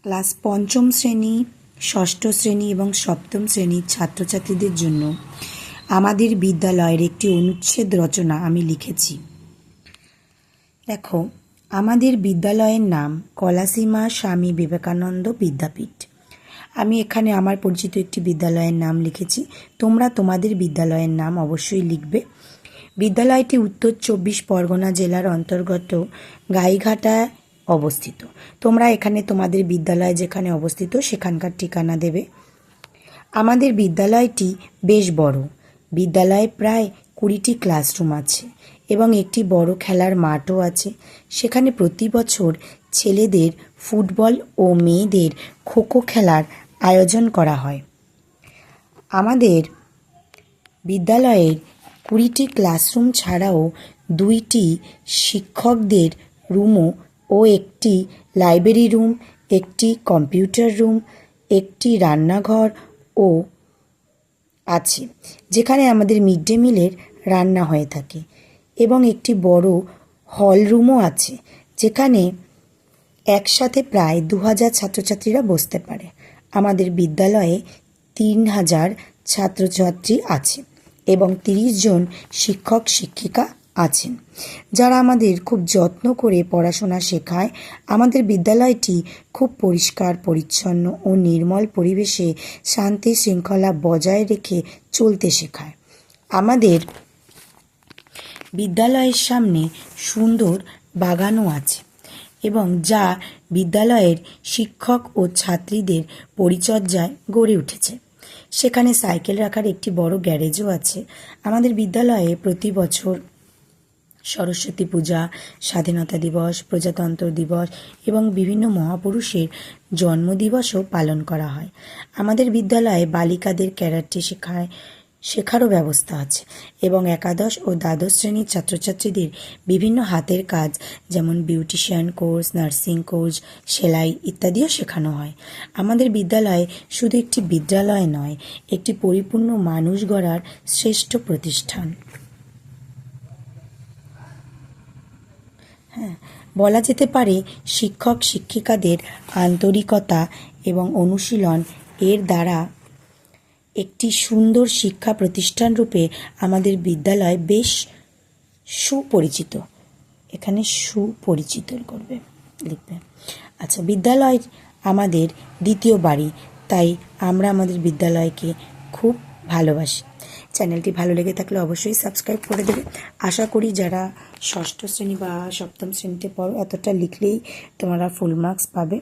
Class পঞ্চম শ্রেণী, ষষ্ঠ শ্রেণী এবং সপ্তম শ্রেণীর ছাত্রছাত্রীদের জন্য আমাদের বিদ্যালয়ের একটি অনুচ্ছেদ রচনা আমি লিখেছি। দেখো, আমাদের বিদ্যালয়ের নাম কলাসীমা স্বামী বিবেকানন্দ বিদ্যাপীঠ। আমি এখানে আমার পরিচিত একটি বিদ্যালয়ের নাম লিখেছি। তোমরা তোমাদের বিদ্যালয়ের নাম অবশ্যই লিখবে। বিদ্যালয়টি উত্তর ২৪ পরগনা জেলার অন্তর্গত গাইঘাটায় অবস্থিত। তোমরা এখানে তোমাদের বিদ্যালয় যেখানে অবস্থিত সেখানকার ঠিকানা দেবে। আমাদের বিদ্যালয়টি বেশ বড়। বিদ্যালয়ে প্রায় ২০টি ক্লাসরুম আছে এবং একটি বড় খেলার মাঠও আছে। সেখানে প্রতি বছর ছেলেদের ফুটবল ও মেয়েদের খোখো খেলার আয়োজন করা হয়। আমাদের বিদ্যালয়ের ২০টি ক্লাসরুম ছাড়াও ২টি শিক্ষকদের রুমও ও একটি লাইব্রেরি রুম, একটি কম্পিউটার রুম, একটি রান্নাঘর ও আছে, যেখানে আমাদের মিড ডে মিলের রান্না হয়ে থাকে, এবং একটি বড় হল রুমও আছে, যেখানে একসাথে প্রায় ২০০০ ছাত্রছাত্রীরা বসতে পারে। আমাদের বিদ্যালয়ে ৩০০০ ছাত্রছাত্রী আছে এবং ৩০ জন শিক্ষক শিক্ষিকা আছেন, যারা আমাদের খুব যত্ন করে পড়াশোনা শেখায়। আমাদের বিদ্যালয়টি খুব পরিষ্কার পরিচ্ছন্ন ও নির্মল পরিবেশে শান্তি শৃঙ্খলা বজায় রেখে চলতে শেখায়। আমাদের বিদ্যালয়ের সামনে সুন্দর বাগানও আছে এবং যা বিদ্যালয়ের শিক্ষক ও ছাত্রীদের পরিচর্যায় গড়ে উঠেছে। সেখানে সাইকেল রাখার একটি বড় গ্যারেজও আছে। আমাদের বিদ্যালয়ে প্রতি বছর সরস্বতী পূজা, স্বাধীনতা দিবস, প্রজাতন্ত্র দিবস এবং বিভিন্ন মহাপুরুষের জন্মদিবসও পালন করা হয়। আমাদের বিদ্যালয়ে বালিকাদের ক্যারাটে শেখারও ব্যবস্থা আছে এবং একাদশ ও দ্বাদশ শ্রেণীর ছাত্রছাত্রীদের বিভিন্ন হাতের কাজ, যেমন বিউটিশিয়ান কোর্স, নার্সিং কোর্স, সেলাই ইত্যাদিও শেখানো হয়। আমাদের বিদ্যালয় শুধু একটি বিদ্যালয় নয়, একটি পরিপূর্ণ মানুষ গড়ার শ্রেষ্ঠ প্রতিষ্ঠান। বলা যেতে পারে শিক্ষক শিক্ষিকাদের আন্তরিকতা এবং অনুশীলন এর দ্বারা একটি সুন্দর শিক্ষা প্রতিষ্ঠান রূপে আমাদের বিদ্যালয় বেশ সুপরিচিত। এখানে সুপরিচিত করবে, লিখবে। আচ্ছা, বিদ্যালয় আমাদের দ্বিতীয় বাড়ি, তাই আমরা আমাদের বিদ্যালয়কে খুব ভালোবাসি। চ্যানেলটি ভালো লেগে থাকলে অবশ্যই সাবস্ক্রাইব করে দেবে। আশা করি যারা ষষ্ঠ শ্রেণী বা সপ্তম শ্রেণীতে পড়ো, এতটা লিখলেই তোমরা ফুল মার্কস পাবে।